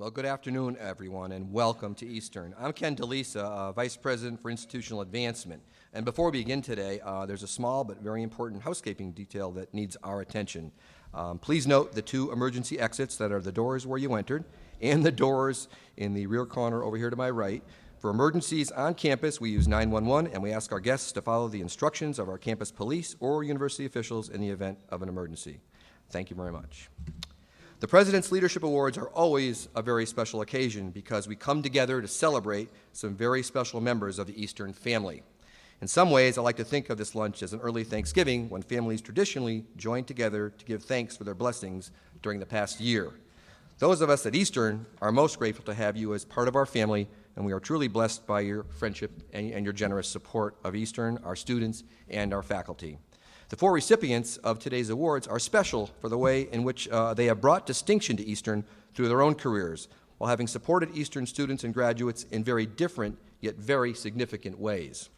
Well, good afternoon, everyone, and welcome to Eastern. I'm Ken DeLisa, Vice President for Institutional Advancement. And before we begin today, there's a small but very important housekeeping detail that needs our attention. Please note the two emergency exits that are the doors where you entered and the doors in the rear corner over here to my right. For emergencies on campus, we use 911, and we ask our guests to follow the instructions of our campus police or university officials in the event of an emergency. Thank you very much. The President's Leadership Awards are always a very special occasion because we come together to celebrate some very special members of the Eastern family. In some ways, I like to think of this lunch as an early Thanksgiving when families traditionally join together to give thanks for their blessings during the past year. Those of us at Eastern are most grateful to have you as part of our family, and we are truly blessed by your friendship and your generous support of Eastern, our students, and our faculty. The four recipients of today's awards are special for the way in which they have brought distinction to Eastern through their own careers, while having supported Eastern students and graduates in very different yet very significant ways.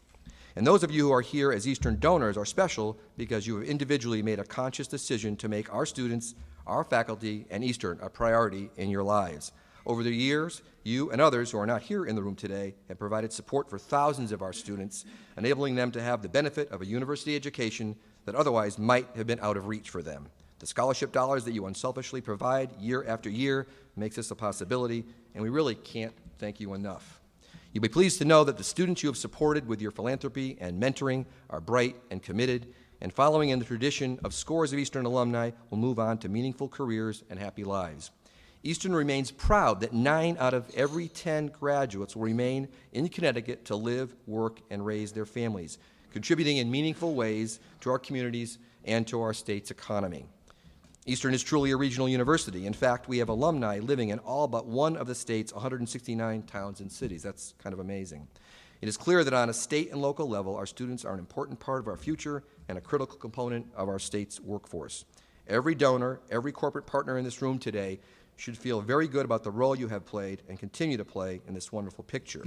And those of you who are here as Eastern donors are special because you have individually made a conscious decision to make our students, our faculty, and Eastern a priority in your lives. Over the years, you and others who are not here in the room today have provided support for thousands of our students, enabling them to have the benefit of a university education that otherwise might have been out of reach for them. The scholarship dollars that you unselfishly provide year after year makes this a possibility, and we really can't thank you enough. You'll be pleased to know that the students you have supported with your philanthropy and mentoring are bright and committed, and following in the tradition of scores of Eastern alumni will move on to meaningful careers and happy lives. Eastern remains proud that 9 out of every 10 graduates will remain in Connecticut to live, work, and raise their families, contributing in meaningful ways to our communities and to our state's economy. Eastern is truly a regional university. In fact, we have alumni living in all but one of the state's 169 towns and cities. That's kind of amazing. It is clear that on a state and local level, our students are an important part of our future and a critical component of our state's workforce. Every donor, every corporate partner in this room today should feel very good about the role you have played and continue to play in this wonderful picture.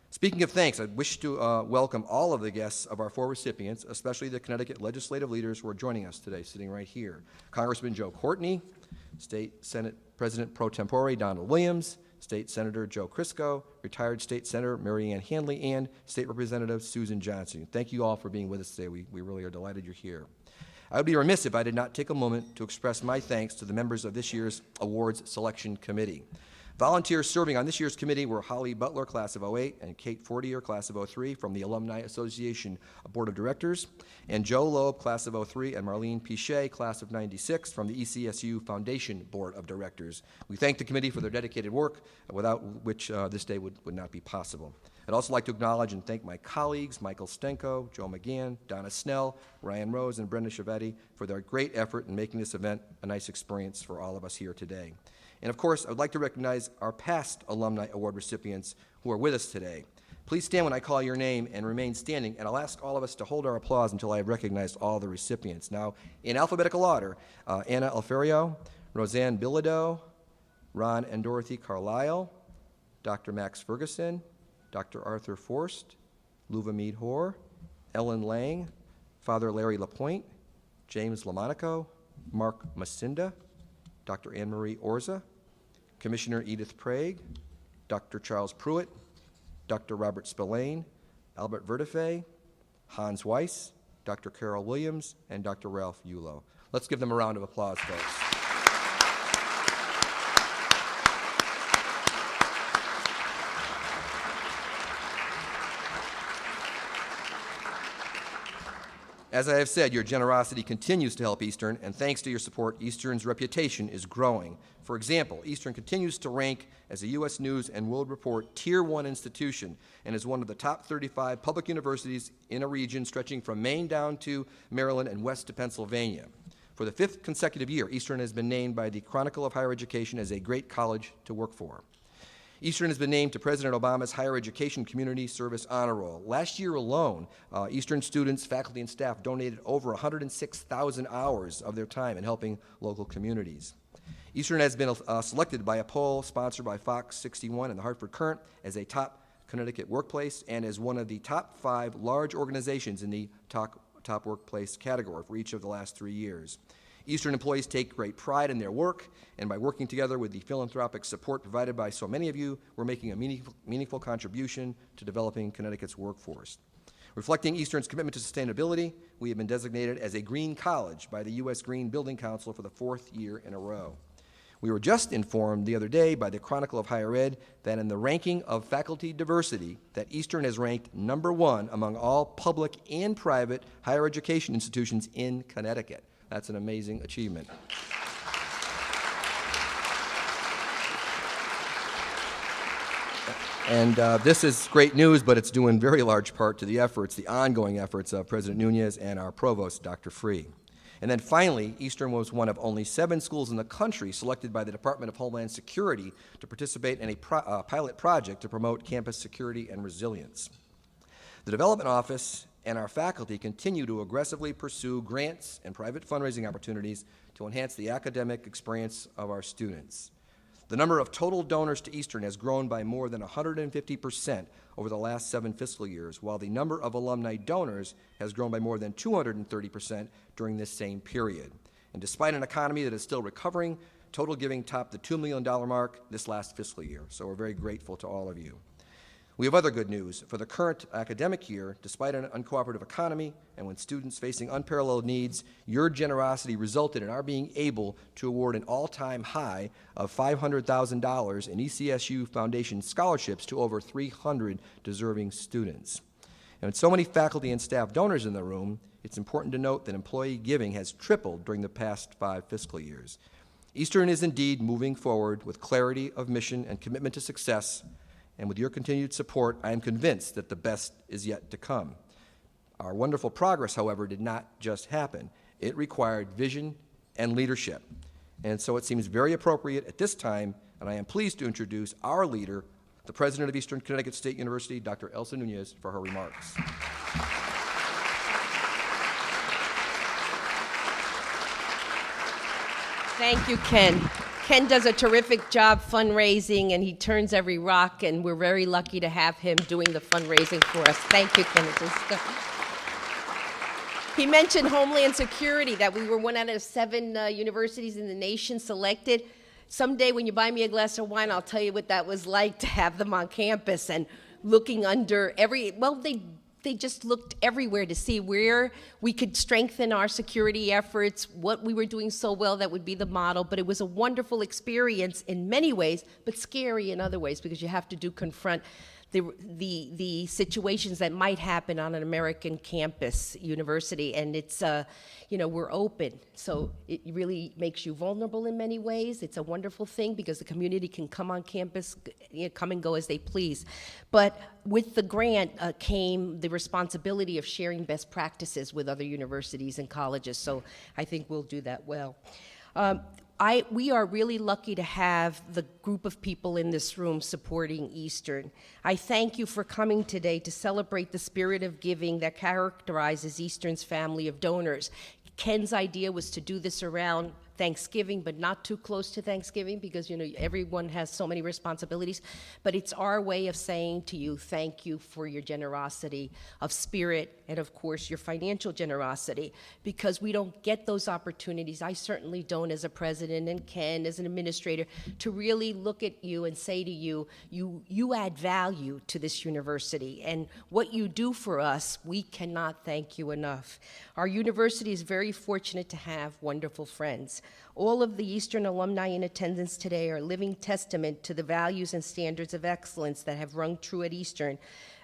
Speaking of thanks, I wish to welcome all of the guests of our four recipients, especially the Connecticut legislative leaders who are joining us today, sitting right here. Congressman Joe Courtney, State Senate President pro tempore Donald Williams, State Senator Joe Crisco, retired State Senator Mary Ann Handley, and State Representative Susan Johnson. Thank you all for being with us today. We really are delighted you're here. I would be remiss if I did not take a moment to express my thanks to the members of this year's Awards Selection Committee. Volunteers serving on this year's committee were Holly Butler, class of '08, and Kate Fortier, class of '03, from the Alumni Association Board of Directors, and Joe Loeb, class of '03, and Marlene Pichet, class of '96, from the ECSU Foundation Board of Directors. We thank the committee for their dedicated work, without which this day would not be possible. I'd also like to acknowledge and thank my colleagues, Michael Stenko, Joe McGann, Donna Snell, Ryan Rose, and Brenda Chiavetti for their great effort in making this event a nice experience for all of us here today. And of course, I would like to recognize our past Alumni Award recipients who are with us today. Please stand when I call your name and remain standing, and I'll ask all of us to hold our applause until I have recognized all the recipients. Now, in alphabetical order, Anna Alferio, Roseanne Bilodeau, Ron and Dorothy Carlisle, Dr. Max Ferguson, Dr. Arthur Forst, Luva Mead Hoare, Ellen Lang, Father Larry Lapointe, James Lamonaco, Marc Macinda, Dr. Anne-Marie Orza, Commissioner Edith Prague, Dr. Charles Pruitt, Dr. Robert Spillane, Albert Verdefe, Hans Weiss, Dr. Carol Williams, and Dr. Ralph Yulo. Let's give them a round of applause, folks. As I have said, your generosity continues to help Eastern, and thanks to your support, Eastern's reputation is growing. For example, Eastern continues to rank as a U.S. News and World Report Tier 1 institution and is one of the top 35 public universities in a region stretching from Maine down to Maryland and west to Pennsylvania. For the 5th consecutive year, Eastern has been named by the Chronicle of Higher Education as a great college to work for. Eastern has been named to President Obama's Higher Education Community Service Honor Roll. Last year alone, Eastern students, faculty, and staff donated over 106,000 hours of their time in helping local communities. Eastern has been selected by a poll sponsored by Fox 61 and the Hartford Courant as a top Connecticut workplace and as one of the top 5 large organizations in the top workplace category for each of the last 3 years. Eastern employees take great pride in their work, and by working together with the philanthropic support provided by so many of you, we're making a meaningful contribution to developing Connecticut's workforce. Reflecting Eastern's commitment to sustainability, we have been designated as a green college by the U.S. Green Building Council for the 4th year in a row. We were just informed the other day by the Chronicle of Higher Ed that in the ranking of faculty diversity, that Eastern is ranked #1 among all public and private higher education institutions in Connecticut. That's an amazing achievement. And this is great news, but it's due in very large part to the efforts, the ongoing efforts of President Nunez and our provost, Dr. Free. And then finally, Eastern was one of only 7 schools in the country selected by the Department of Homeland Security to participate in a pilot project to promote campus security and resilience. The Development Office and our faculty continue to aggressively pursue grants and private fundraising opportunities to enhance the academic experience of our students. The number of total donors to Eastern has grown by more than 150% over the last 7 fiscal years, while the number of alumni donors has grown by more than 230% during this same period. And despite an economy that is still recovering, total giving topped the $2 million mark this last fiscal year, so we're very grateful to all of you. We have other good news. For the current academic year, despite an uncooperative economy and when students facing unparalleled needs, your generosity resulted in our being able to award an all-time high of $500,000 in ECSU Foundation scholarships to over 300 deserving students. And with so many faculty and staff donors in the room, it's important to note that employee giving has tripled during the past 5 fiscal years. Eastern is indeed moving forward with clarity of mission and commitment to success. And with your continued support, I am convinced that the best is yet to come. Our wonderful progress, however, did not just happen. It required vision and leadership. And so it seems very appropriate at this time, and I am pleased to introduce our leader, the President of Eastern Connecticut State University, Dr. Elsa Nunez, for her remarks. Thank you, Ken. Ken does a terrific job fundraising, and he turns every rock, and we're very lucky to have him doing the fundraising for us. Thank you, Ken. He mentioned Homeland Security, that we were 1 out of 7 universities in the nation selected. Someday when you buy me a glass of wine, I'll tell you what that was like to have them on campus and looking under they just looked everywhere to see where we could strengthen our security efforts, what we were doing so well that would be the model. But it was a wonderful experience in many ways, but scary in other ways, because you have to confront the situations that might happen on an American campus university. And it's, we're open. So it really makes you vulnerable in many ways. It's a wonderful thing because the community can come on campus, come and go as they please. But with the grant came the responsibility of sharing best practices with other universities and colleges. So I think we'll do that well. We are really lucky to have the group of people in this room supporting Eastern. I thank you for coming today to celebrate the spirit of giving that characterizes Eastern's family of donors. Ken's idea was to do this around Thanksgiving, but not too close to Thanksgiving because, everyone has so many responsibilities. But it's our way of saying to you, thank you for your generosity of spirit and, of course, your financial generosity, because we don't get those opportunities. I certainly don't as a president, and Ken as an administrator, to really look at you and say to you, you add value to this university. And what you do for us, we cannot thank you enough. Our university is very fortunate to have wonderful friends. All of the Eastern alumni in attendance today are a living testament to the values and standards of excellence that have rung true at Eastern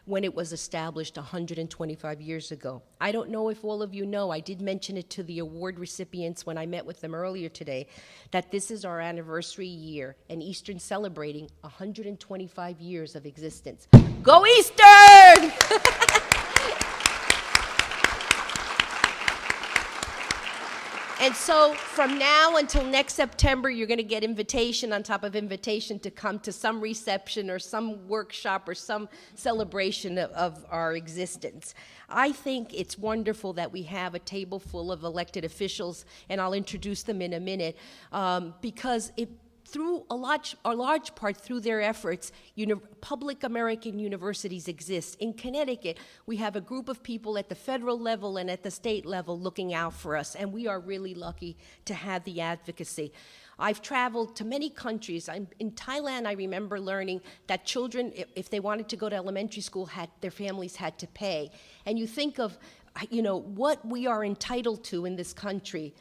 when it was established 125 years ago. I don't know if all of you know, I did mention it to the award recipients when I met with them earlier today, that this is our anniversary year, and Eastern celebrating 125 years of existence. Go Eastern! And so from now until next September, you're going to get invitation on top of invitation to come to some reception or some workshop or some celebration of our existence. I think it's wonderful that we have a table full of elected officials, and I'll introduce them in a minute, because through a large part through their efforts, public American universities exist. In Connecticut, we have a group of people at the federal level and at the state level looking out for us, and we are really lucky to have the advocacy. I've traveled to many countries. In Thailand, I remember learning that children, if they wanted to go to elementary school, their families had to pay. And you think of, what we are entitled to in this country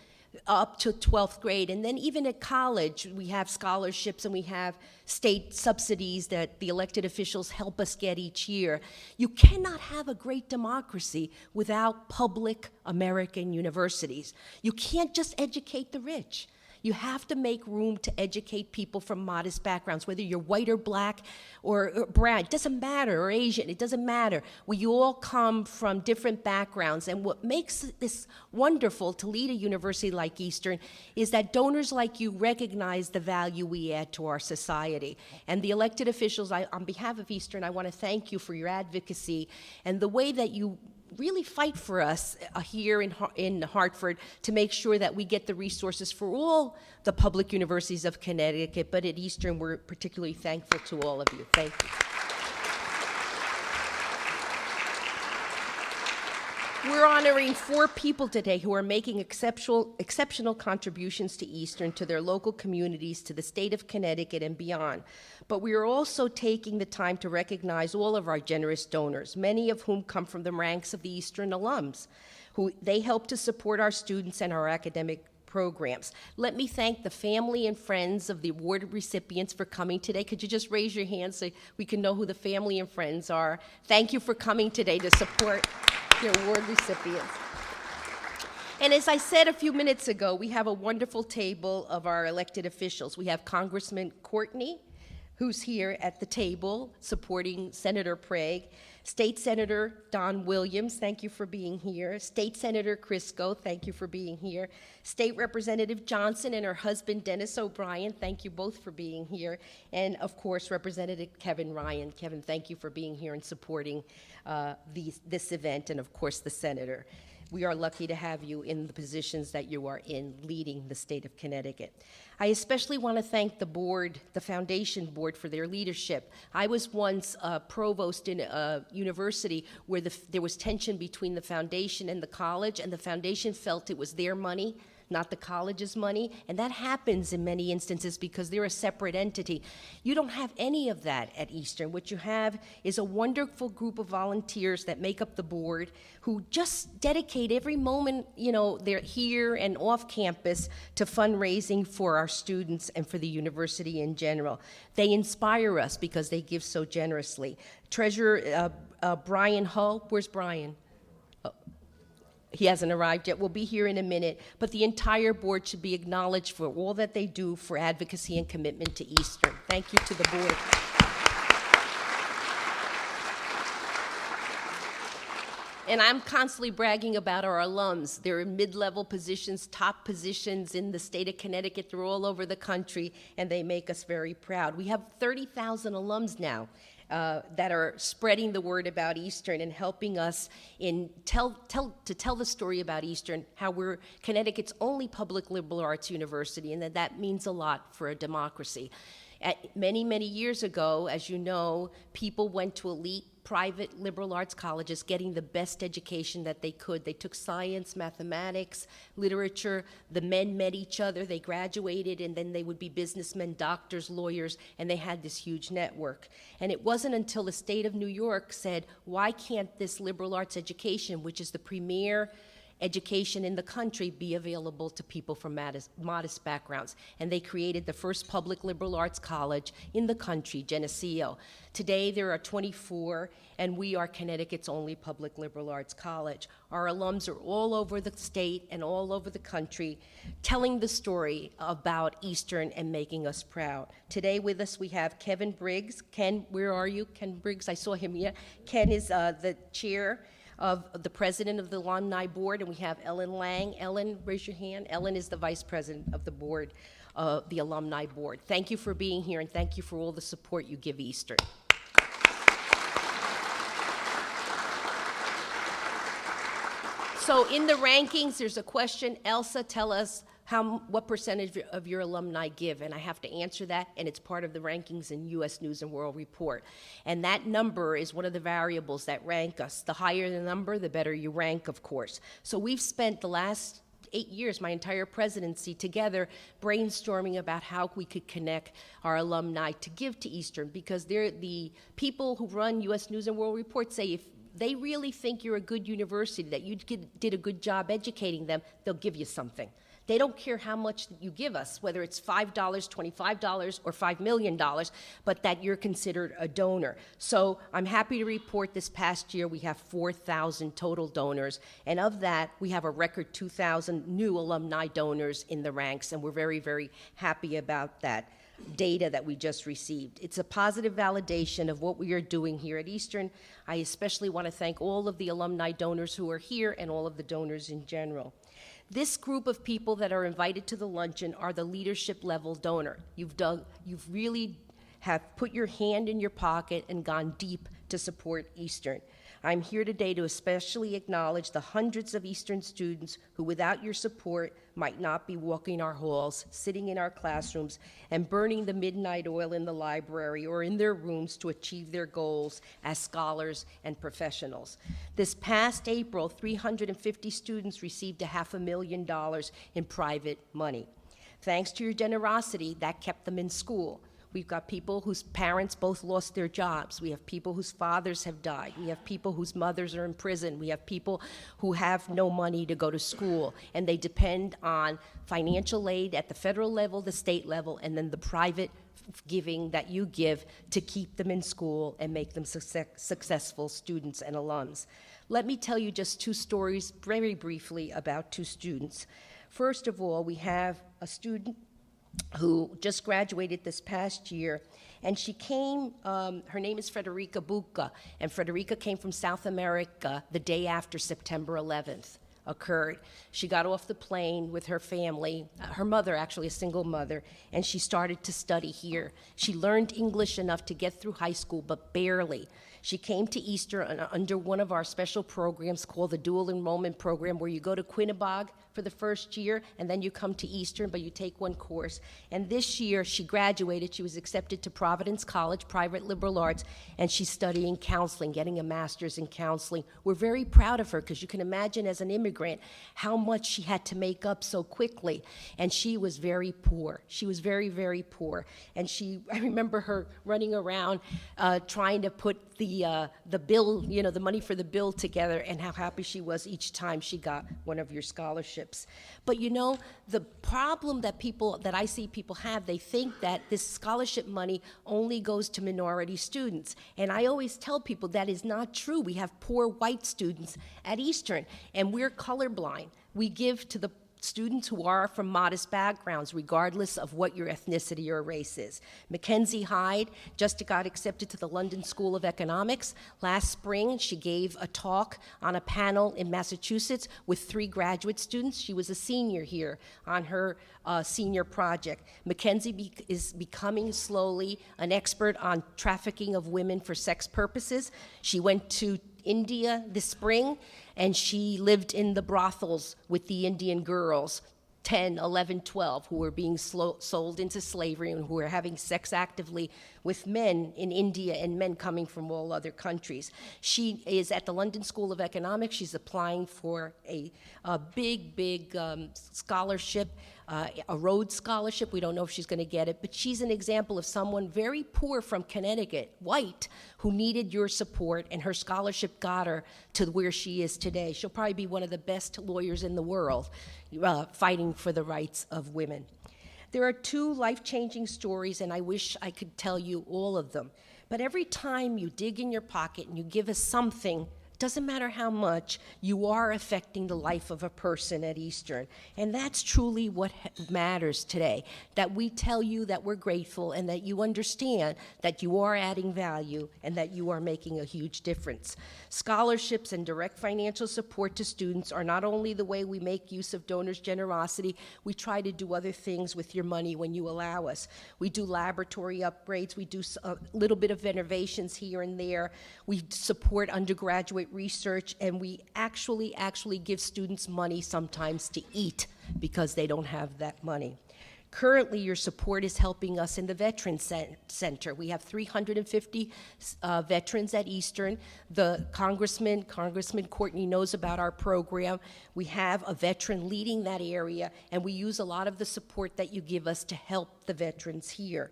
up to 12th grade. And then even at college, we have scholarships and we have state subsidies that the elected officials help us get each year. You cannot have a great democracy without public American universities. You can't just educate the rich. You have to make room to educate people from modest backgrounds, whether you're white or black or brown. It doesn't matter, or Asian. It doesn't matter. We all come from different backgrounds. And what makes this wonderful to lead a university like Eastern is that donors like you recognize the value we add to our society. And the elected officials, on behalf of Eastern, I want to thank you for your advocacy and the way that you really fight for us here in Hartford to make sure that we get the resources for all the public universities of Connecticut, but at Eastern, we're particularly thankful to all of you. Thank you. We're honoring 4 people today who are making exceptional contributions to Eastern, to their local communities, to the state of Connecticut and beyond. But we are also taking the time to recognize all of our generous donors, many of whom come from the ranks of the Eastern alums, who they help to support our students and our academic programs. Let me thank the family and friends of the award recipients for coming today. Could you just raise your hand so we can know who the family and friends are? Thank you for coming today to support the award recipients. And as I said a few minutes ago, we have a wonderful table of our elected officials. We have Congressman Courtney, who's here at the table supporting Senator Prague, State Senator Don Williams, thank you for being here, State Senator Crisco, thank you for being here, State Representative Johnson and her husband Dennis O'Brien, thank you both for being here, and of course Representative Kevin Ryan. Kevin, thank you for being here and supporting this event, and of course the Senator. We are lucky to have you in the positions that you are in, leading the state of Connecticut. I especially want to thank the board, the foundation board, for their leadership. I was once a provost in a university where there was tension between the foundation and the college, and the foundation felt it was their money, not the college's money, and that happens in many instances because they're a separate entity. You don't have any of that at Eastern. What you have is a wonderful group of volunteers that make up the board who just dedicate every moment, they're here and off campus to fundraising for our students and for the university in general. They inspire us because they give so generously. Treasurer Brian Hull, where's Brian? He hasn't arrived yet. We'll be here in a minute. But the entire board should be acknowledged for all that they do for advocacy and commitment to Eastern. Thank you to the board. And I'm constantly bragging about our alums. They're in mid-level positions, top positions in the state of Connecticut. They're all over the country, and they make us very proud. We have 30,000 alums now. That are spreading the word about Eastern and helping us to tell the story about Eastern, how we're Connecticut's only public liberal arts university, and that means a lot for a democracy. Many, many years ago, as you know, people went to elite private liberal arts colleges getting the best education that they could. They took science, mathematics, literature. The men met each other. They graduated, and then they would be businessmen, doctors, lawyers, and they had this huge network. And it wasn't until the state of New York said, why can't this liberal arts education, which is the premier education in the country, be available to people from modest backgrounds? And they created the first public liberal arts college in the country, Geneseo. Today there are 24, and we are Connecticut's only public liberal arts college. Our alums are all over the state and all over the country telling the story about Eastern and making us proud. Today with us we have Kevin Briggs. Ken, where are you? Ken Briggs, I saw him here. Ken is the chair of the president of the Alumni Board, and we have Ellen Lang. Ellen, raise your hand. Ellen is the vice president of the board, the Alumni Board. Thank you for being here, and thank you for all the support you give Eastern. So in the rankings, there's a question. Elsa, tell us what percentage of your alumni give? And I have to answer that, and it's part of the rankings in U.S. News and World Report. And that number is one of the variables that rank us. The higher the number, the better you rank, of course. So we've spent the last 8 years, my entire presidency, together brainstorming about how we could connect our alumni to give to Eastern, because they're the people who run U.S. News and World Report say if they really think you're a good university, that you did a good job educating them, they'll give you something. They don't care how much you give us, whether it's $5, $25, or $5 million, but that you're considered a donor. So I'm happy to report this past year we have 4,000 total donors, and of that, we have a record 2,000 new alumni donors in the ranks, and we're very, very happy about that data that we just received. It's a positive validation of what we are doing here at Eastern. I especially want to thank all of the alumni donors who are here and all of the donors in general. This group of people that are invited to the luncheon are the leadership level donor. You've really have put your hand in your pocket and gone deep to support Eastern. I'm here today to especially acknowledge the hundreds of Eastern students who, without your support, might not be walking our halls, sitting in our classrooms, and burning the midnight oil in the library or in their rooms to achieve their goals as scholars and professionals. This past April, 350 students received $500,000 in private money. Thanks to your generosity, that kept them in school. We've got people whose parents both lost their jobs. We have people whose fathers have died. We have people whose mothers are in prison. We have people who have no money to go to school, and they depend on financial aid at the federal level, the state level, and then the private giving that you give to keep them in school and make them successful students and alums. Let me tell you just two stories very briefly about two students. First of all, we have a student who just graduated this past year, and she came, her name is Frederica Buca, and Frederica came from South America the day after September 11th occurred. She got off the plane with her family, her mother, actually a single mother, and she started to study here. She learned English enough to get through high school, but barely. She came to Eastern under one of our special programs called the Dual Enrollment Program, where you go to Quinnebog for the first year, and then you come to Eastern, but you take one course. And this year, she graduated. She was accepted to Providence College, private liberal arts, and she's studying counseling, getting a master's in counseling. We're very proud of her, because you can imagine as an immigrant how much she had to make up so quickly. And she was very poor. She was very, very poor. And I remember her running around trying to put the bill, the money for the bill together, and how happy she was each time she got one of your scholarships. But the problem that I see people have, they think that this scholarship money only goes to minority students. And I always tell people that is not true. We have poor white students at Eastern, and we're colorblind. We give to the students who are from modest backgrounds, regardless of what your ethnicity or race is. Mackenzie Hyde just got accepted to the London School of Economics. Last spring, she gave a talk on a panel in Massachusetts with 3 graduate students. She was a senior here on her senior project. Mackenzie is becoming slowly an expert on trafficking of women for sex purposes. She went to India this spring, and she lived in the brothels with the Indian girls, 10, 11, 12, who were being sold into slavery and who were having sex actively with men in India and men coming from all other countries. She is at the London School of Economics. She's applying for a big scholarship, a Rhodes Scholarship. We don't know if she's going to get it, but she's an example of someone very poor from Connecticut, white, who needed your support, and her scholarship got her to where she is today. She'll probably be one of the best lawyers in the world, fighting for the rights of women. There are 2 life-changing stories, and I wish I could tell you all of them. But every time you dig in your pocket and you give us something, doesn't matter how much, you are affecting the life of a person at Eastern. And that's truly what matters today, that we tell you that we're grateful and that you understand that you are adding value and that you are making a huge difference. Scholarships and direct financial support to students are not only the way we make use of donors' generosity, we try to do other things with your money when you allow us. We do laboratory upgrades, we do a little bit of renovations here and there, we support undergraduate great research, and we actually give students money sometimes to eat because they don't have that money. Currently, your support is helping us in the Veterans Center. We have 350 veterans at Eastern. The Congressman Courtney knows about our program. We have a veteran leading that area, and we use a lot of the support that you give us to help the veterans here.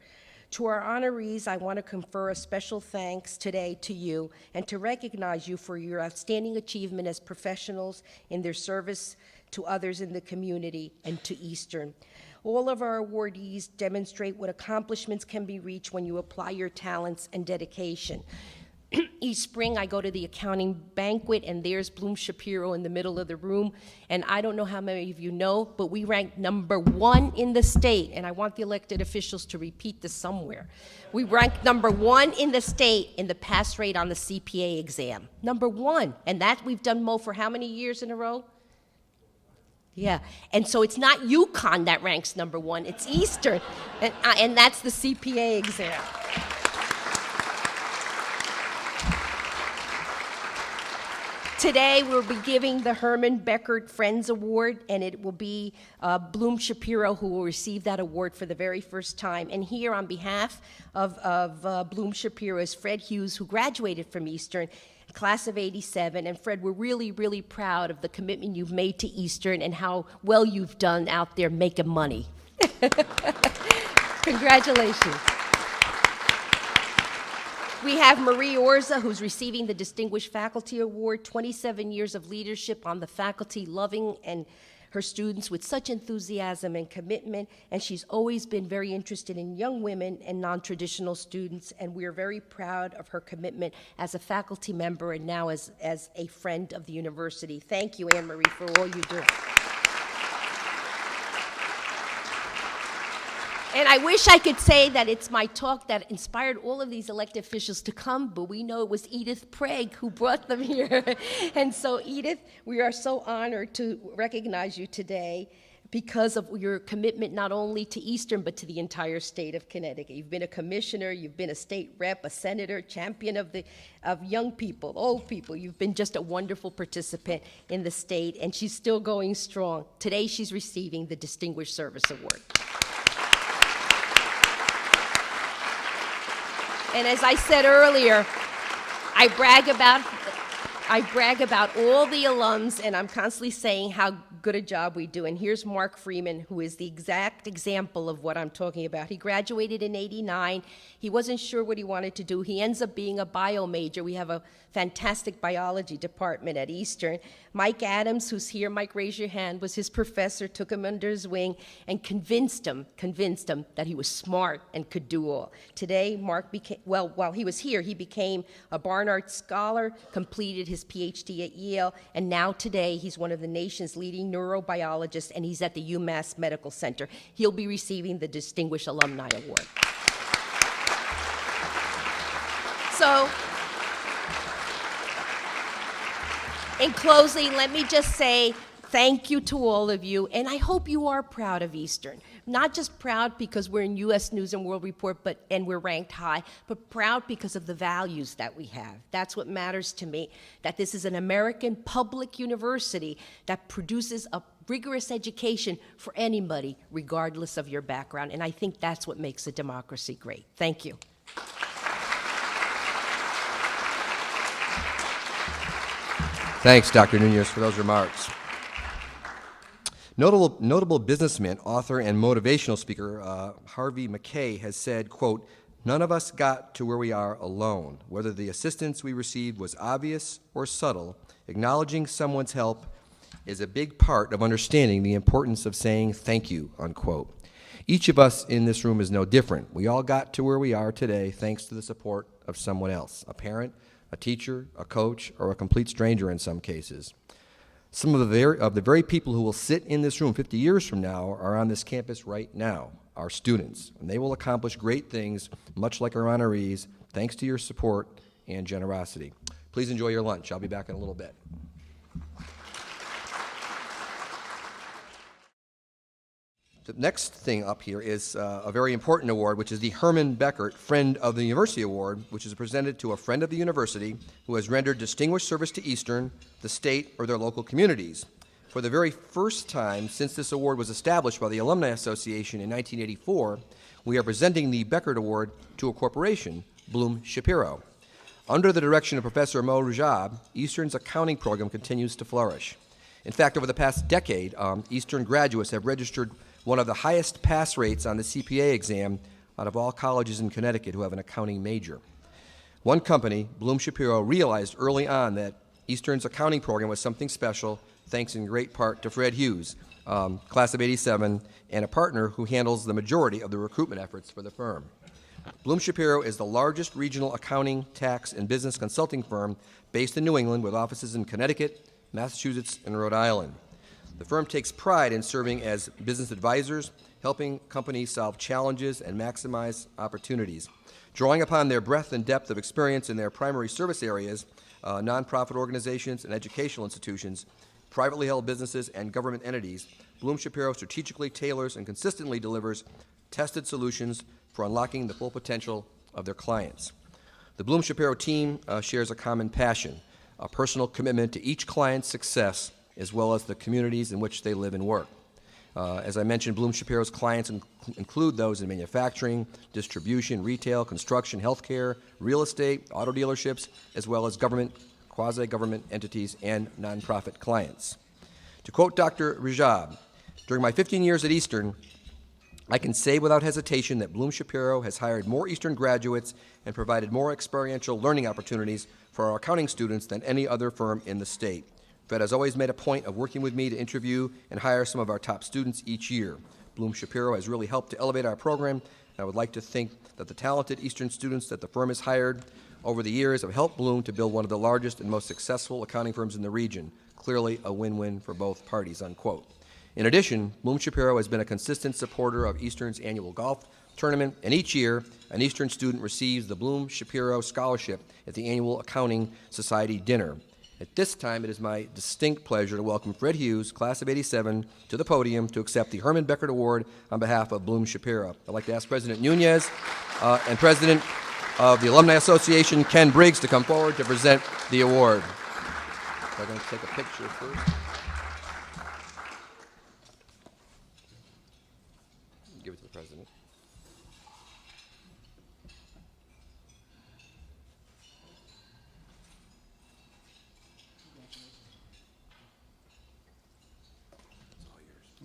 To our honorees, I want to confer a special thanks today to you and to recognize you for your outstanding achievement as professionals in their service to others in the community and to Eastern. All of our awardees demonstrate what accomplishments can be reached when you apply your talents and dedication. Each spring, I go to the accounting banquet, and there's Blum Shapiro in the middle of the room. And I don't know how many of you know, but we ranked #1 in the state, and I want the elected officials to repeat this somewhere. We ranked #1 in the state in the pass rate on the CPA exam. #1, and that we've done Mo for how many years in a row? Yeah, and so it's not UConn that ranks #1, it's Eastern, and that's the CPA exam. Today, we'll be giving the Herman Beckert Friends Award, and it will be Blum Shapiro who will receive that award for the very first time. And here, on behalf of Blum Shapiro, is Fred Hughes, who graduated from Eastern, class of '87. And Fred, we're really, really proud of the commitment you've made to Eastern and how well you've done out there making money. Congratulations. We have Marie Orza, who's receiving the Distinguished Faculty Award, 27 years of leadership on the faculty, loving and her students with such enthusiasm and commitment, and she's always been very interested in young women and non-traditional students, and we are very proud of her commitment as a faculty member and now as a friend of the university. Thank you, Anne Marie, for all you do. And I wish I could say that it's my talk that inspired all of these elected officials to come, but we know it was Edith Prague who brought them here. And so, Edith, we are so honored to recognize you today because of your commitment not only to Eastern, but to the entire state of Connecticut. You've been a commissioner, you've been a state rep, a senator, champion of young people, old people. You've been just a wonderful participant in the state, and she's still going strong. Today, she's receiving the Distinguished Service Award. And as I said earlier, I brag about all the alums, and I'm constantly saying how good a job we do. And here's Marc Freeman, who is the exact example of what I'm talking about. He graduated in '89. He wasn't sure what he wanted to do. He ends up being a bio major. We have a fantastic biology department at Eastern. Mike Adams, who's here, Mike, raise your hand, was his professor, took him under his wing, and convinced him that he was smart and could do all. Today, Marc became, well, while he was here, he became a Barnard Scholar, completed his PhD at Yale, and now today he's one of the nation's leading neurobiologists, and he's at the UMass Medical Center. He'll be receiving the Distinguished Alumni Award. So, in closing, let me just say thank you to all of you, and I hope you are proud of Eastern. Not just proud because we're in U.S. News and World Report and we're ranked high, but proud because of the values that we have. That's what matters to me, that this is an American public university that produces a rigorous education for anybody, regardless of your background, and I think that's what makes a democracy great. Thank you. Thanks, Dr. Nunez, for those remarks. Notable businessman, author, and motivational speaker Harvey Mackay has said, quote, "None of us got to where we are alone. Whether the assistance we received was obvious or subtle, acknowledging someone's help is a big part of understanding the importance of saying thank you," unquote. Each of us in this room is no different. We all got to where we are today thanks to the support of someone else, a parent, a teacher, a coach, or a complete stranger in some cases. Some of the very people who will sit in this room 50 years from now are on this campus right now, our students, and they will accomplish great things, much like our honorees, thanks to your support and generosity. Please enjoy your lunch. I'll be back in a little bit. The next thing up here is a very important award, which is the Herman Beckert Friend of the University Award, which is presented to a friend of the university who has rendered distinguished service to Eastern, the state, or their local communities. For the very first time since this award was established by the Alumni Association in 1984, we are presenting the Beckert Award to a corporation, Blum Shapiro. Under the direction of Professor Mo Rajab, Eastern's accounting program continues to flourish. In fact, over the past decade, Eastern graduates have registered one of the highest pass rates on the CPA exam out of all colleges in Connecticut who have an accounting major. One company, Blum Shapiro, realized early on that Eastern's accounting program was something special, thanks in great part to Fred Hughes, class of '87, and a partner who handles the majority of the recruitment efforts for the firm. Blum Shapiro is the largest regional accounting, tax, and business consulting firm based in New England with offices in Connecticut, Massachusetts, and Rhode Island. The firm takes pride in serving as business advisors, helping companies solve challenges and maximize opportunities. Drawing upon their breadth and depth of experience in their primary service areas, nonprofit organizations and educational institutions, privately held businesses, and government entities, Blum Shapiro strategically tailors and consistently delivers tested solutions for unlocking the full potential of their clients. The Blum Shapiro team shares a common passion, a personal commitment to each client's success, as well as the communities in which they live and work. As I mentioned, Blum Shapiro's clients include those in manufacturing, distribution, retail, construction, healthcare, real estate, auto dealerships, as well as government, quasi-government entities, and nonprofit clients. To quote Dr. Rajab, during my 15 years at Eastern, I can say without hesitation that Blum Shapiro has hired more Eastern graduates and provided more experiential learning opportunities for our accounting students than any other firm in the state. Fred has always made a point of working with me to interview and hire some of our top students each year. Blum Shapiro has really helped to elevate our program, and I would like to think that the talented Eastern students that the firm has hired over the years have helped Blum to build one of the largest and most successful accounting firms in the region. Clearly a win-win for both parties, unquote. In addition, Blum Shapiro has been a consistent supporter of Eastern's annual golf tournament, and each year, an Eastern student receives the Blum Shapiro Scholarship at the annual Accounting Society dinner. At this time, it is my distinct pleasure to welcome Fred Hughes, class of '87, to the podium to accept the Herman Beckert Award on behalf of Blum Shapiro. I'd like to ask President Nunez and President of the Alumni Association, Ken Briggs, to come forward to present the award. I'm going to take a picture first. Give it to the President.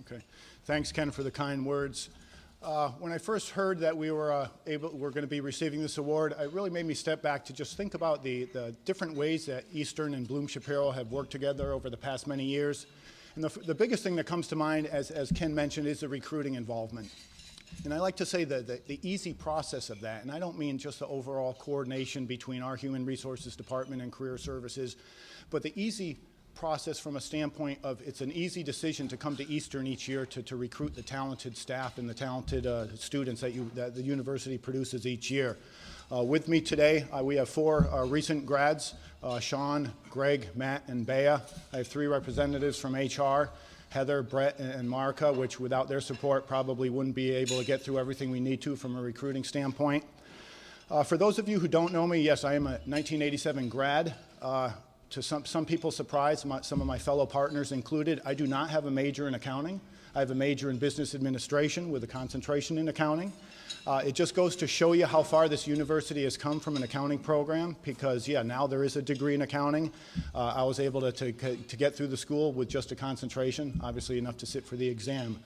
Okay. Thanks, Ken, for the kind words. When I first heard that we were going to be receiving this award, it really made me step back to just think about the different ways that Eastern and Blum Shapiro have worked together over the past many years. And the biggest thing that comes to mind, as Ken mentioned, is the recruiting involvement. And I like to say the easy process of that, and I don't mean just the overall coordination between our Human Resources Department and Career Services, but the easy process from a standpoint of it's an easy decision to come to Eastern each year to recruit the talented staff and the talented students that the university produces each year. With me today, we have four recent grads, Sean, Greg, Matt, and Bea. I have three representatives from HR, Heather, Brett, and Marc, which without their support probably wouldn't be able to get through everything we need to from a recruiting standpoint. For those of you who don't know me, yes, I am a 1987 grad. To some people's surprise, some of my fellow partners included, I do not have a major in accounting. I have a major in business administration with a concentration in accounting. It just goes to show you how far this university has come from an accounting program because, yeah, now there is a degree in accounting. I was able to get through the school with just a concentration, obviously enough to sit for the exam.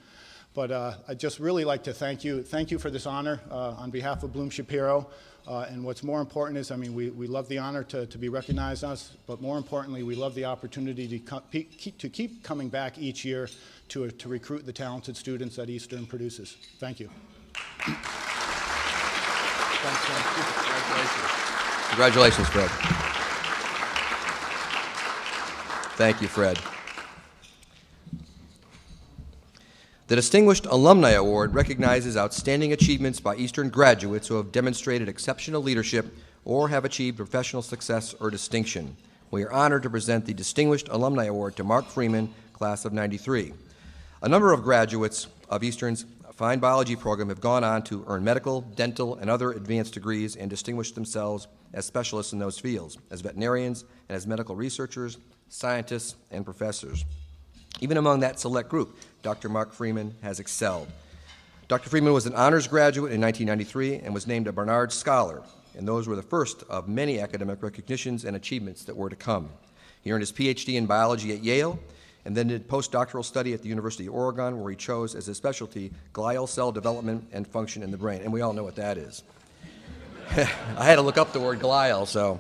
But I'd just really like to thank you for this honor on behalf of Blum Shapiro. And what's more important is, I mean, we love the honor to be recognized us, but more importantly, we love the opportunity to keep coming back each year to recruit the talented students that Eastern produces. Thank you. Thanks, Congratulations, Fred. Thank you, Fred. The Distinguished Alumni Award recognizes outstanding achievements by Eastern graduates who have demonstrated exceptional leadership or have achieved professional success or distinction. We are honored to present the Distinguished Alumni Award to Marc Freeman, class of '93. A number of graduates of Eastern's fine biology program have gone on to earn medical, dental, and other advanced degrees and distinguish themselves as specialists in those fields, as veterinarians and as medical researchers, scientists, and professors. Even among that select group, Dr. Marc Freeman has excelled. Dr. Freeman was an honors graduate in 1993 and was named a Barnard Scholar, and those were the first of many academic recognitions and achievements that were to come. He earned his PhD in biology at Yale and then did postdoctoral study at the University of Oregon, where he chose as his specialty glial cell development and function in the brain, and we all know what that is. I had to look up the word glial, so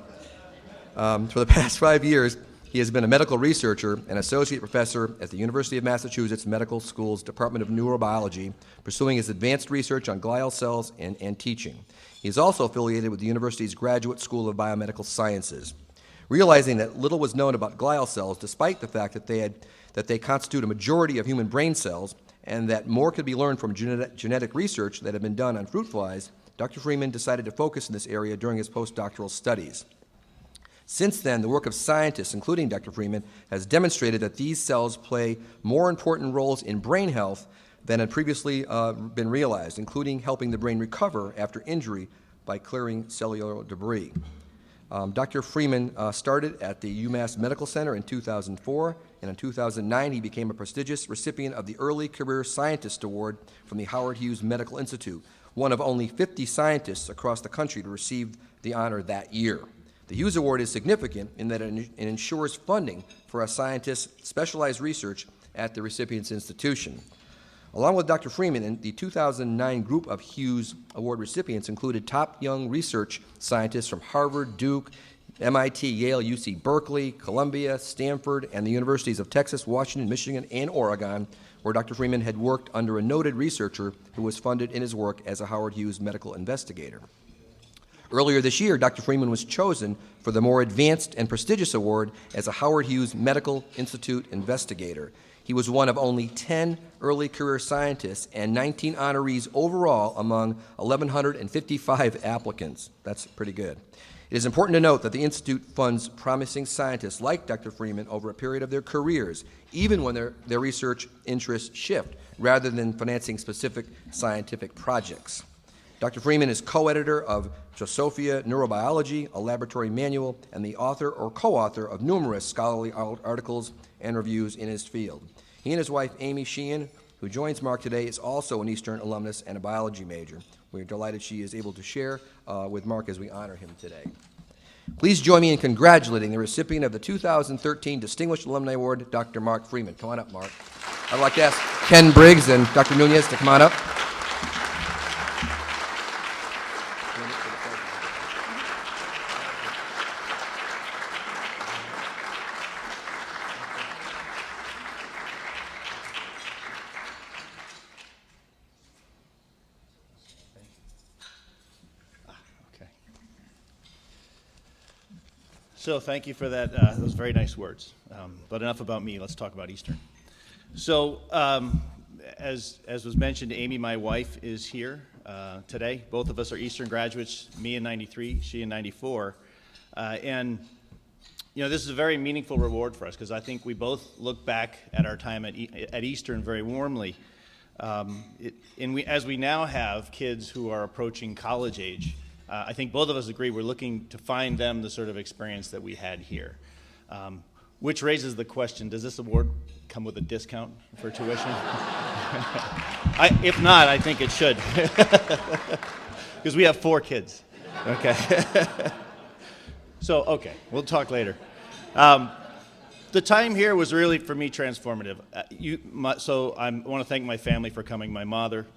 for the past 5 years, he has been a medical researcher and associate professor at the University of Massachusetts Medical School's Department of Neurobiology, pursuing his advanced research on glial cells and teaching. He is also affiliated with the university's Graduate School of Biomedical Sciences. Realizing that little was known about glial cells, despite the fact that they constitute a majority of human brain cells, and that more could be learned from genetic research that had been done on fruit flies, Dr. Freeman decided to focus in this area during his postdoctoral studies. Since then, the work of scientists, including Dr. Freeman, has demonstrated that these cells play more important roles in brain health than had previously been realized, including helping the brain recover after injury by clearing cellular debris. Dr. Freeman started at the UMass Medical Center in 2004, and in 2009 he became a prestigious recipient of the Early Career Scientist Award from the Howard Hughes Medical Institute, one of only 50 scientists across the country to receive the honor that year. The Hughes Award is significant in that it ensures funding for a scientist's specialized research at the recipient's institution. Along with Dr. Freeman, the 2009 group of Hughes Award recipients included top young research scientists from Harvard, Duke, MIT, Yale, UC Berkeley, Columbia, Stanford, and the universities of Texas, Washington, Michigan, and Oregon, where Dr. Freeman had worked under a noted researcher who was funded in his work as a Howard Hughes medical investigator. Earlier this year, Dr. Freeman was chosen for the more advanced and prestigious award as a Howard Hughes Medical Institute investigator. He was one of only 10 early career scientists and 19 honorees overall among 1,155 applicants. That's pretty good. It is important to note that the Institute funds promising scientists like Dr. Freeman over a period of their careers, even when their research interests shift, rather than financing specific scientific projects. Dr. Freeman is co-editor of Drosophila Neurobiology, a laboratory manual, and the author or co-author of numerous scholarly articles and reviews in his field. He and his wife, Amy Sheehan, who joins Marc today, is also an Eastern alumnus and a biology major. We're delighted she is able to share with Marc as we honor him today. Please join me in congratulating the recipient of the 2013 Distinguished Alumni Award, Dr. Marc Freeman. Come on up, Marc. I'd like to ask Ken Briggs and Dr. Nunez to come on up. So thank you for that, those very nice words. But enough about me, let's talk about Eastern. So as was mentioned, Amy, my wife, is here today. Both of us are Eastern graduates, me in 93, she in 94. And you know, this is a very meaningful reward for us because I think we both look back at our time at Eastern very warmly. As we now have kids who are approaching college age, I think both of us agree we're looking to find them the sort of experience that we had here. Which raises the question, does this award come with a discount for tuition? If not, I think it should. Because we have 4 kids. Okay. So, okay, we'll talk later. The time here was really, for me, transformative. So I want to thank my family for coming, my mother,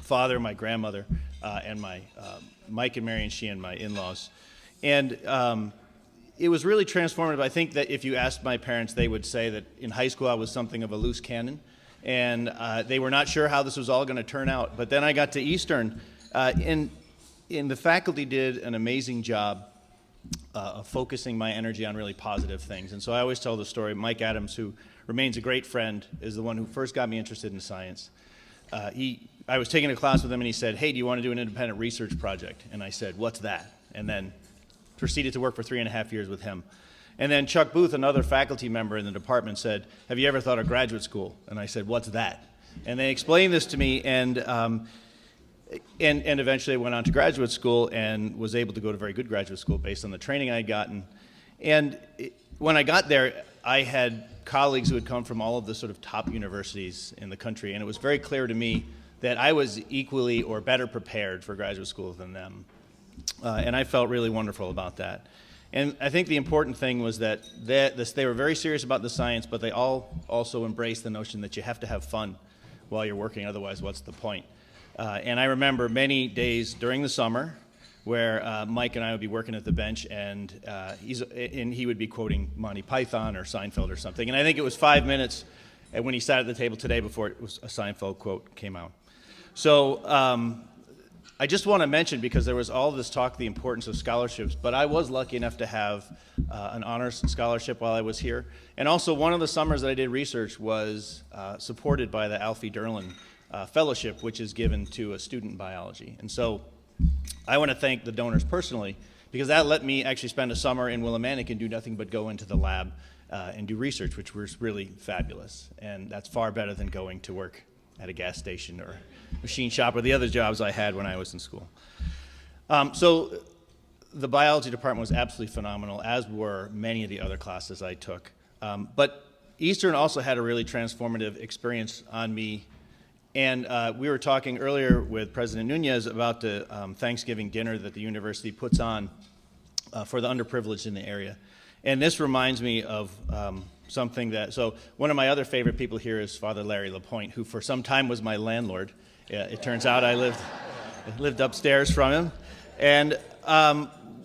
father, my grandmother, and my Mike and Mary and Sheehan, my in-laws. And it was really transformative. I think that if you asked my parents, they would say that in high school I was something of a loose cannon, and they were not sure how this was all going to turn out. But then I got to Eastern, and the faculty did an amazing job of focusing my energy on really positive things. And so I always tell the story. Mike Adams, who remains a great friend, is the one who first got me interested in science. I was taking a class with him, and he said, "Hey, do you want to do an independent research project?" And I said, "What's that?" And then proceeded to work for 3.5 years with him. And then Chuck Booth, another faculty member in the department, said, "Have you ever thought of graduate school?" And I said, "What's that?" And they explained this to me, and eventually I went on to graduate school and was able to go to very good graduate school based on the training I had gotten. And when I got there, I had colleagues who had come from all of the sort of top universities in the country, and it was very clear to me that I was equally or better prepared for graduate school than them. And I felt really wonderful about that. And I think the important thing was that they were very serious about the science, but they all also embraced the notion that you have to have fun while you're working, otherwise what's the point? And I remember many days during the summer where Mike and I would be working at the bench, and he would be quoting Monty Python or Seinfeld or something. And I think it was 5 minutes when he sat at the table today before it was a Seinfeld quote came out. So I just want to mention, because there was all this talk, the importance of scholarships, but I was lucky enough to have an honors scholarship while I was here. And also one of the summers that I did research was supported by the Alfie Derlin Fellowship, which is given to a student in biology. And so I want to thank the donors personally, because that let me actually spend a summer in Willimantic and do nothing but go into the lab and do research, which was really fabulous. And that's far better than going to work at a gas station or machine shop or the other jobs I had when I was in school. So the biology department was absolutely phenomenal, as were many of the other classes I took. But Eastern also had a really transformative experience on me. And we were talking earlier with President Nunez about the Thanksgiving dinner that the university puts on for the underprivileged in the area. And this reminds me of something so one of my other favorite people here is Father Larry Lapointe, who for some time was my landlord. It turns out I lived upstairs from him. And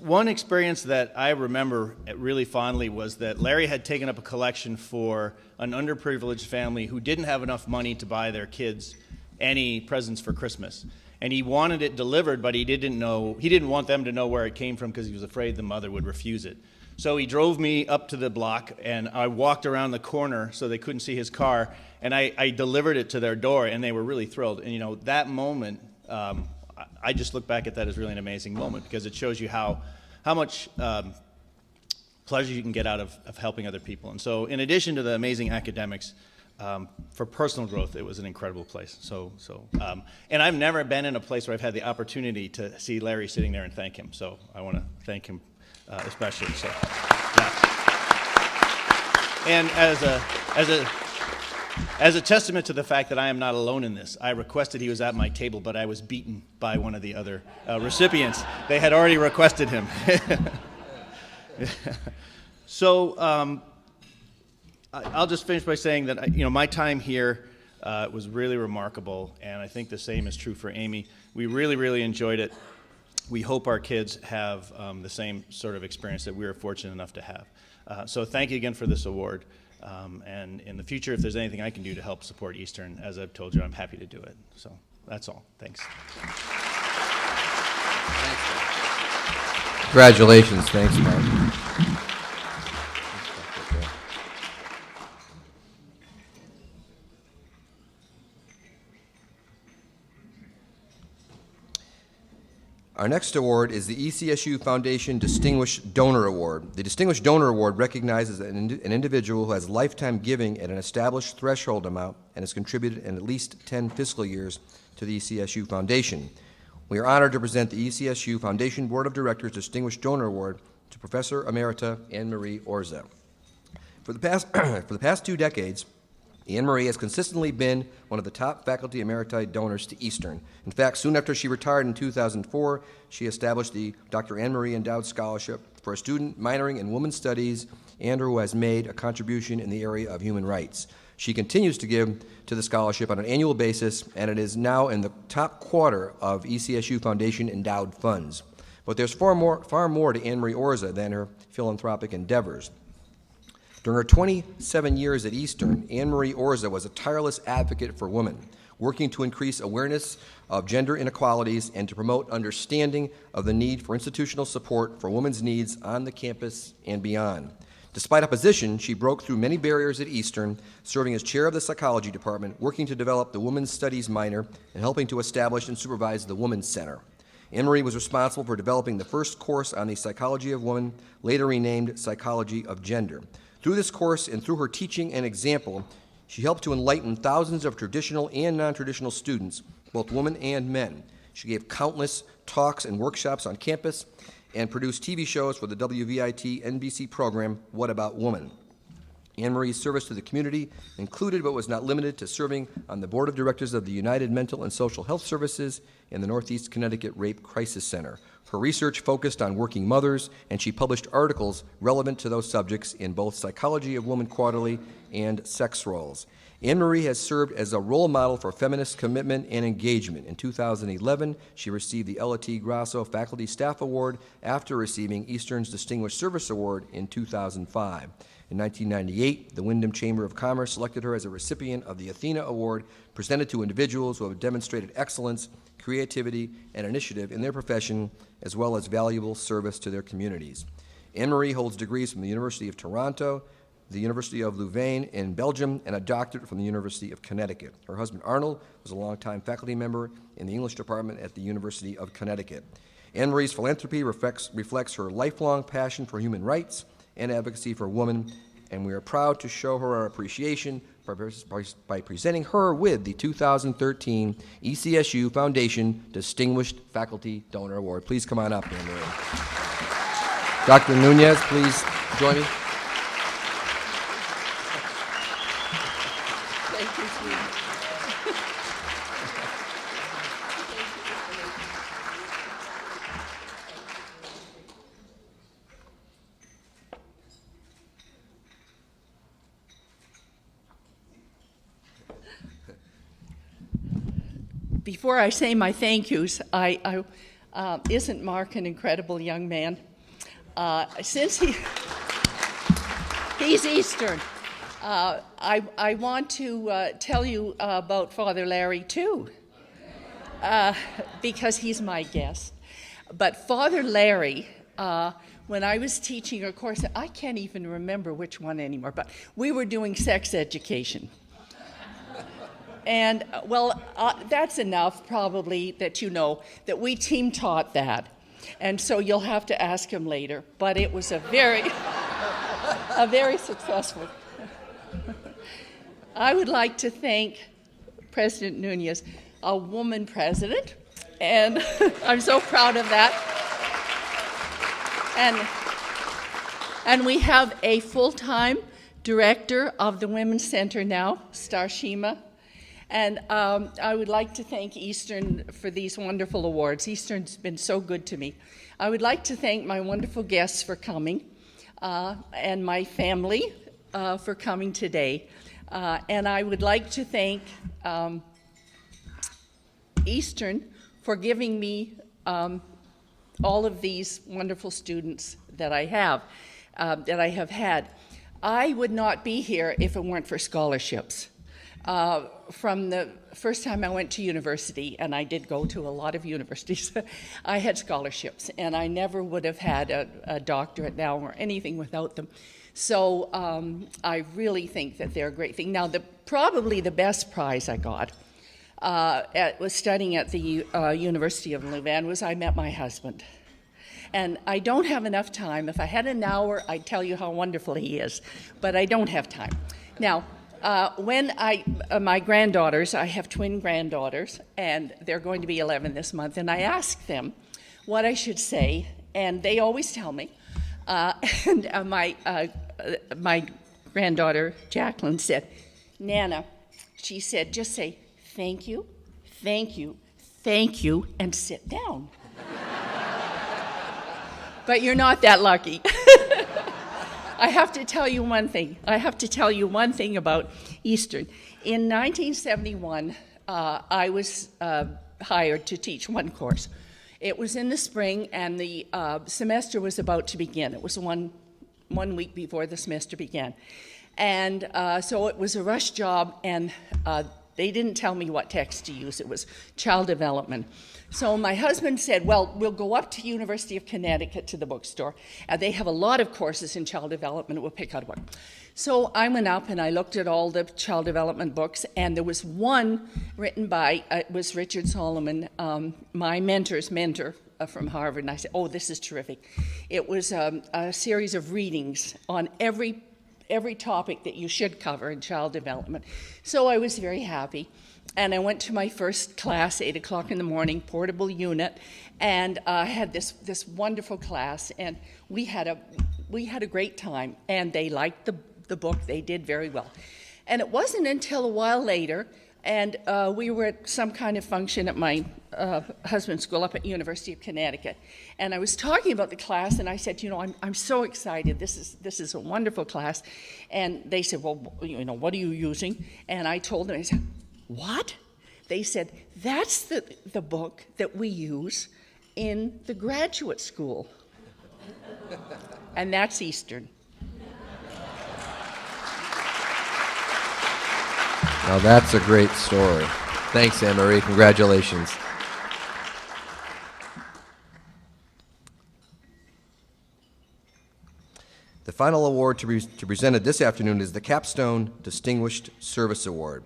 one experience that I remember really fondly was that Larry had taken up a collection for an underprivileged family who didn't have enough money to buy their kids any presents for Christmas. And he wanted it delivered, but he didn't want them to know where it came from because he was afraid the mother would refuse it. So he drove me up to the block, and I walked around the corner so they couldn't see his car, and I delivered it to their door, and they were really thrilled. And that moment, I just look back at that as really an amazing moment, because it shows you how much pleasure you can get out of helping other people. And so in addition to the amazing academics, for personal growth, it was an incredible place. And I've never been in a place where I've had the opportunity to see Larry sitting there and thank him. So I want to thank him especially. So, yeah. And as a testament to the fact that I am not alone in this, I requested he was at my table, but I was beaten by one of the other recipients. They had already requested him. So I'll just finish by saying that my time here was really remarkable, and I think the same is true for Amy. We really, really enjoyed it. We hope our kids have the same sort of experience that we were fortunate enough to have. So thank you again for this award. And in the future, if there's anything I can do to help support Eastern, as I've told you, I'm happy to do it. So that's all. Thanks. Congratulations. Thanks, Marc. Our next award is the ECSU Foundation Distinguished Donor Award. The Distinguished Donor Award recognizes an individual who has lifetime giving at an established threshold amount and has contributed in at least 10 fiscal years to the ECSU Foundation. We are honored to present the ECSU Foundation Board of Directors Distinguished Donor Award to Professor Emerita Anne-Marie Orza. For the past 2 decades, Anne-Marie has consistently been one of the top faculty emeriti donors to Eastern. In fact, soon after she retired in 2004, she established the Dr. Anne-Marie Endowed Scholarship for a student minoring in women's studies and who has made a contribution in the area of human rights. She continues to give to the scholarship on an annual basis, and it is now in the top quarter of ECSU Foundation endowed funds. But there's far more to Anne-Marie Orza than her philanthropic endeavors. During her 27 years at Eastern, Anne-Marie Orza was a tireless advocate for women, working to increase awareness of gender inequalities and to promote understanding of the need for institutional support for women's needs on the campus and beyond. Despite opposition, she broke through many barriers at Eastern, serving as chair of the psychology department, working to develop the Women's Studies minor, and helping to establish and supervise the Women's Center. Anne-Marie was responsible for developing the first course on the psychology of women, later renamed Psychology of Gender. Through this course and through her teaching and example, She helped to enlighten thousands of traditional and non-traditional students, both women and men. She gave countless talks and workshops on campus and produced TV shows for the WVIT NBC program, What About Woman? Anne Marie's service to the community included but was not limited to serving on the board of directors of the United Mental and Social Health Services and the Northeast Connecticut Rape Crisis Center. Her research focused on working mothers, and she published articles relevant to those subjects in both Psychology of Woman Quarterly and Sex Roles. Anne Marie has served as a role model for feminist commitment and engagement. In 2011, she received the Ella T. Grasso Faculty Staff Award after receiving Eastern's Distinguished Service Award in 2005. In 1998, the Windham Chamber of Commerce selected her as a recipient of the Athena Award, presented to individuals who have demonstrated excellence, creativity, and initiative in their profession, as well as valuable service to their communities. Anne Marie holds degrees from the University of Toronto, the University of Louvain in Belgium, and a doctorate from the University of Connecticut. Her husband, Arnold, was a longtime faculty member in the English department at the University of Connecticut. Anne Marie's philanthropy reflects her lifelong passion for human rights and advocacy for women, and we are proud to show her our appreciation by presenting her with the 2013 ECSU Foundation Distinguished Faculty Donor Award. Please come on up, Anne Marie. Dr. Nunez, please join me. Thank you, sweetie. Before I say my thank yous, isn't Marc an incredible young man? Since he's Eastern, I want to tell you about Father Larry too, because he's my guest. But Father Larry, when I was teaching a course, I can't even remember which one anymore, but we were doing sex education. And, well, that's enough probably that you know that we team taught that. And so you'll have to ask him later. But it was a very successful. I would like to thank President Nunez, a woman president, and I'm so proud of that. And we have a full-time director of the Women's Center now, Starshima. And I would like to thank Eastern for these wonderful awards. Eastern's been so good to me. I would like to thank my wonderful guests for coming, and my family for coming today. And I would like to thank Eastern for giving me all of these wonderful students that I have had. I would not be here if it weren't for scholarships. From the first time I went to university, and I did go to a lot of universities, I had scholarships, and I never would have had a doctorate now or anything without them. So I really think that they're a great thing. Now, probably the best prize I got was studying at the University of Louvain was I met my husband. And I don't have enough time. If I had an hour, I'd tell you how wonderful he is, but I don't have time. Now, when my granddaughters, I have twin granddaughters, and they're going to be 11 this month, and I asked them what I should say, and they always tell me. And my granddaughter, Jacqueline, said, Nana, she said, just say, thank you, thank you, thank you, and sit down. But you're not that lucky. I have to tell you one thing. About Eastern. In 1971, I was hired to teach one course. It was in the spring, and the semester was about to begin. It was one week before the semester began. And so it was a rush job, and they didn't tell me what text to use. It was child development. So my husband said, well, we'll go up to University of Connecticut to the bookstore. They have a lot of courses in child development. We'll pick out one. So I went up and I looked at all the child development books, and there was one written by, it was Richard Solomon, my mentor's mentor from Harvard, and I said, oh, this is terrific. It was a series of readings on every every topic that you should cover in child development. So I was very happy. And I went to my first class, 8 o'clock in the morning, portable unit, and I had this wonderful class, and we had a great time, and they liked the book. They did very well. And it wasn't until a while later, and we were at some kind of function at my husband's school up at University of Connecticut, and I was talking about the class, and I said, I'm so excited. This is a wonderful class. And they said, well, what are you using? And I told them, I said, what? They said, that's the book that we use in the graduate school. And that's Eastern. Now that's a great story. Thanks, Anne-Marie. Congratulations. The final award to be presented this afternoon is the Capstone Distinguished Service Award.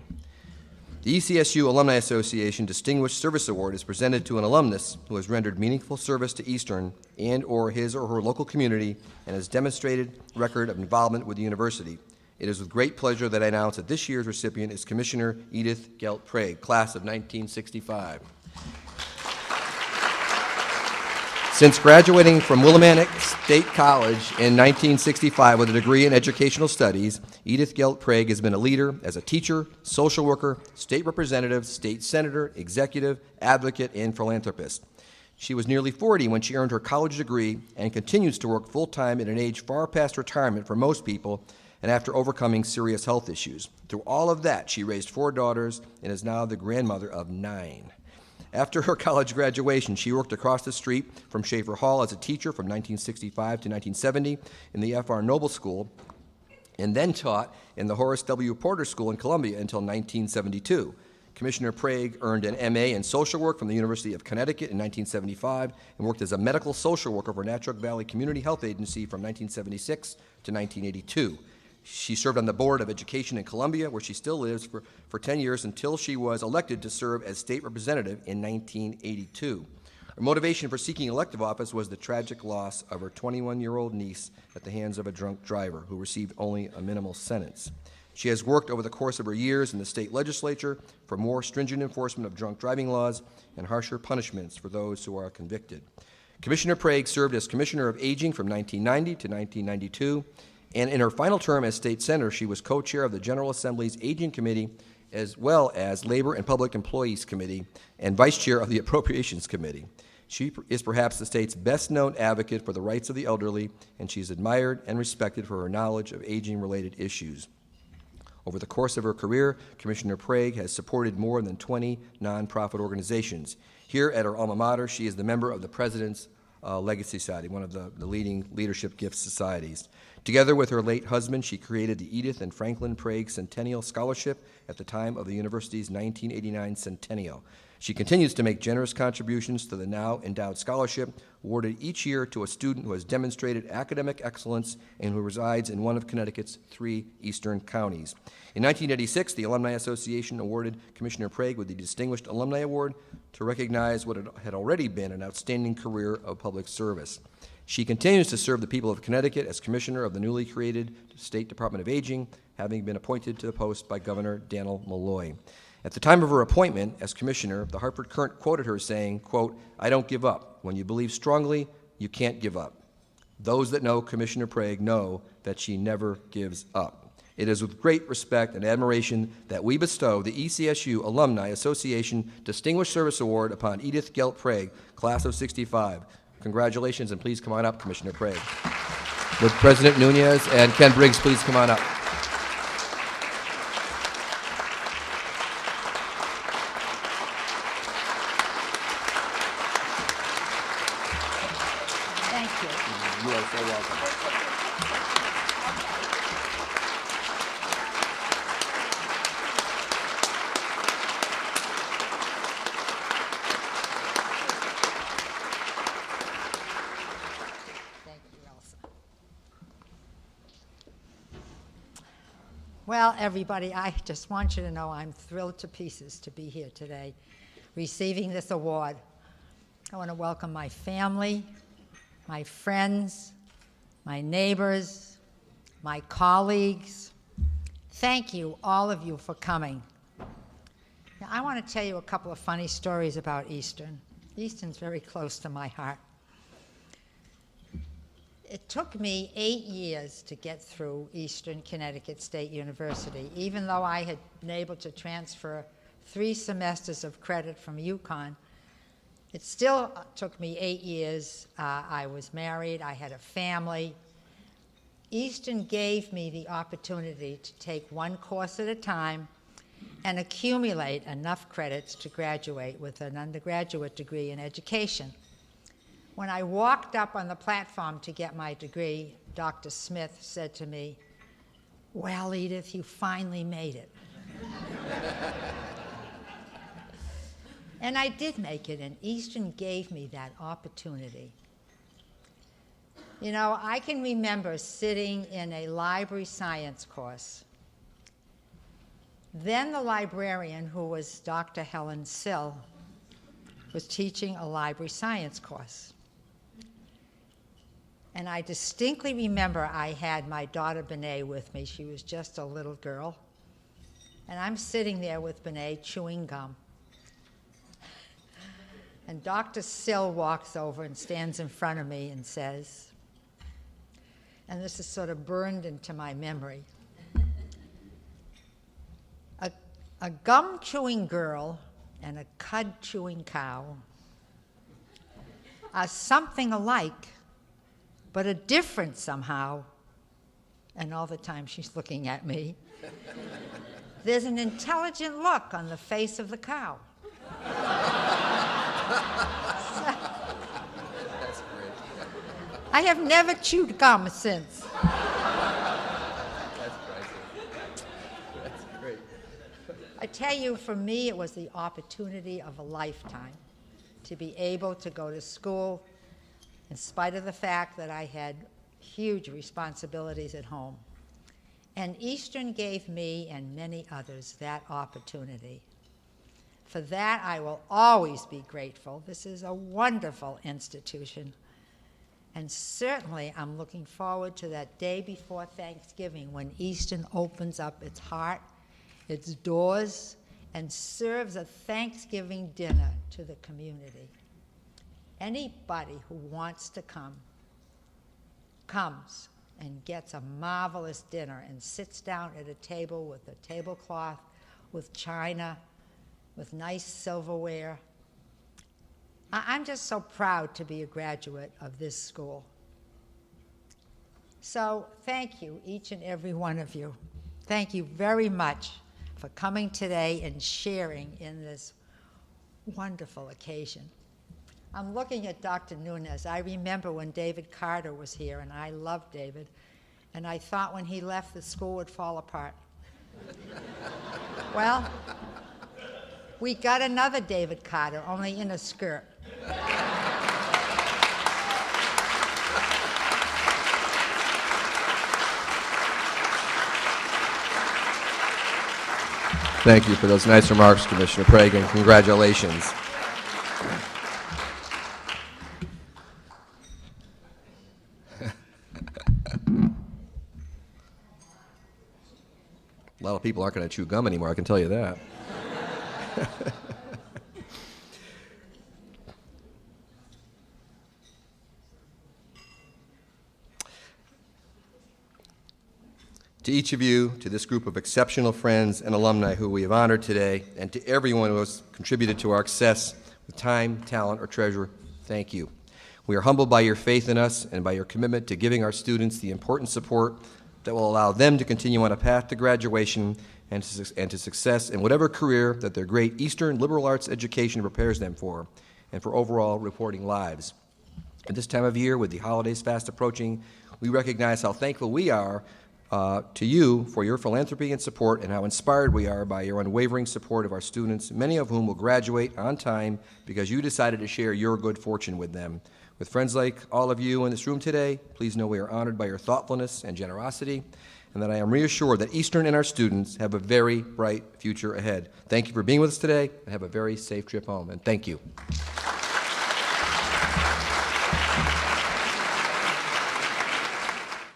The ECSU Alumni Association Distinguished Service Award is presented to an alumnus who has rendered meaningful service to Eastern and or his or her local community and has demonstrated record of involvement with the university. It is with great pleasure that I announce that this year's recipient is Commissioner Edith Gelt Prague, class of 1965. Since graduating from Willimantic State College in 1965 with a degree in educational studies, Edith Gelt Prague has been a leader as a teacher, social worker, state representative, state senator, executive, advocate, and philanthropist. She was nearly 40 when she earned her college degree and continues to work full-time at an age far past retirement for most people and after overcoming serious health issues. Through all of that, she raised 4 daughters and is now the grandmother of 9. After her college graduation, she worked across the street from Schaefer Hall as a teacher from 1965 to 1970 in the F.R. Noble School, and then taught in the Horace W. Porter School in Columbia until 1972. Commissioner Prague earned an M.A. in social work from the University of Connecticut in 1975 and worked as a medical social worker for Natural Valley Community Health Agency from 1976 to 1982. She served on the Board of Education in Columbia, where she still lives for 10 years until she was elected to serve as state representative in 1982. Her motivation for seeking elective office was the tragic loss of her 21-year-old niece at the hands of a drunk driver who received only a minimal sentence. She has worked over the course of her years in the state legislature for more stringent enforcement of drunk driving laws and harsher punishments for those who are convicted. Commissioner Prague served as Commissioner of Aging from 1990 to 1992. And in her final term as state senator, she was co-chair of the General Assembly's Aging Committee, as well as Labor and Public Employees Committee, and vice chair of the Appropriations Committee. She is perhaps the state's best-known advocate for the rights of the elderly, and she's admired and respected for her knowledge of aging-related issues. Over the course of her career, Commissioner Prague has supported more than 20 nonprofit organizations. Here at her alma mater, she is the member of the President's Legacy Society, one of the leading leadership gift societies. Together with her late husband, she created the Edith and Franklin Prague Centennial Scholarship at the time of the university's 1989 centennial. She continues to make generous contributions to the now endowed scholarship, awarded each year to a student who has demonstrated academic excellence and who resides in one of Connecticut's 3 eastern counties. In 1986, the Alumni Association awarded Commissioner Prague with the Distinguished Alumni Award to recognize what had already been an outstanding career of public service. She continues to serve the people of Connecticut as Commissioner of the newly created State Department of Aging, having been appointed to the post by Governor Daniel Malloy. At the time of her appointment as Commissioner, the Hartford Courant quoted her saying, quote, "I don't give up. When you believe strongly, you can't give up." Those that know Commissioner Prague know that she never gives up. It is with great respect and admiration that we bestow the ECSU Alumni Association Distinguished Service Award upon Edith Gelt Prague, class of 65. Congratulations, and please come on up, Commissioner Prague. Would President Nunez and Ken Briggs please come on up? Thank you. You are so welcome. Thank you, Elsa. Well, everybody, I just want you to know I'm thrilled to pieces to be here today receiving this award. I want to welcome my family, my friends, my neighbors, my colleagues, thank you, all of you, for coming. Now, I want to tell you a couple of funny stories about Eastern. Eastern's very close to my heart. It took me 8 years to get through Eastern Connecticut State University, even though I had been able to transfer 3 semesters of credit from UConn. It still took me 8 years. I was married, I had a family. Eastern gave me the opportunity to take one course at a time and accumulate enough credits to graduate with an undergraduate degree in education. When I walked up on the platform to get my degree, Dr. Smith said to me, "Well, Edith, you finally made it." And I did make it, and Eastern gave me that opportunity. You know, I can remember sitting in a library science course. Then the librarian, who was Dr. Helen Sill, was teaching a library science course. And I distinctly remember I had my daughter Benet with me. She was just a little girl. And I'm sitting there with Benet chewing gum. And Dr. Sill walks over and stands in front of me and says, and this is sort of burned into my memory, a gum-chewing girl and a cud-chewing cow are something alike, but a different somehow. And all the time she's looking at me. There's an intelligent look on the face of the cow. That's great. I have never chewed gum since. That's priceless. That's great. I tell you, for me, it was the opportunity of a lifetime to be able to go to school in spite of the fact that I had huge responsibilities at home. And Eastern gave me and many others that opportunity. For that, I will always be grateful. This is a wonderful institution. And certainly, I'm looking forward to that day before Thanksgiving when Eastern opens up its heart, its doors, and serves a Thanksgiving dinner to the community. Anybody who wants to come, comes and gets a marvelous dinner and sits down at a table with a tablecloth, with china, with nice silverware. I'm just so proud to be a graduate of this school. So thank you, each and every one of you. Thank you very much for coming today and sharing in this wonderful occasion. I'm looking at Dr. Nunes. I remember when David Carter was here, and I loved David, and I thought when he left, the school would fall apart. Well, we got another David Carter, only in a skirt. Thank you for those nice remarks, Commissioner Prague, and congratulations. A lot of people aren't going to chew gum anymore, I can tell you that. To each of you, to this group of exceptional friends and alumni who we have honored today, and to everyone who has contributed to our success with time, talent, or treasure, thank you. We are humbled by your faith in us and by your commitment to giving our students the important support that will allow them to continue on a path to graduation and to success in whatever career that their great Eastern liberal arts education prepares them for, and for overall rewarding lives. At this time of year, with the holidays fast approaching, we recognize how thankful we are to you for your philanthropy and support, and how inspired we are by your unwavering support of our students, many of whom will graduate on time because you decided to share your good fortune with them. With friends like all of you in this room today, please know we are honored by your thoughtfulness and generosity, and that I am reassured that Eastern and our students have a very bright future ahead. Thank you for being with us today, and have a very safe trip home, and thank you.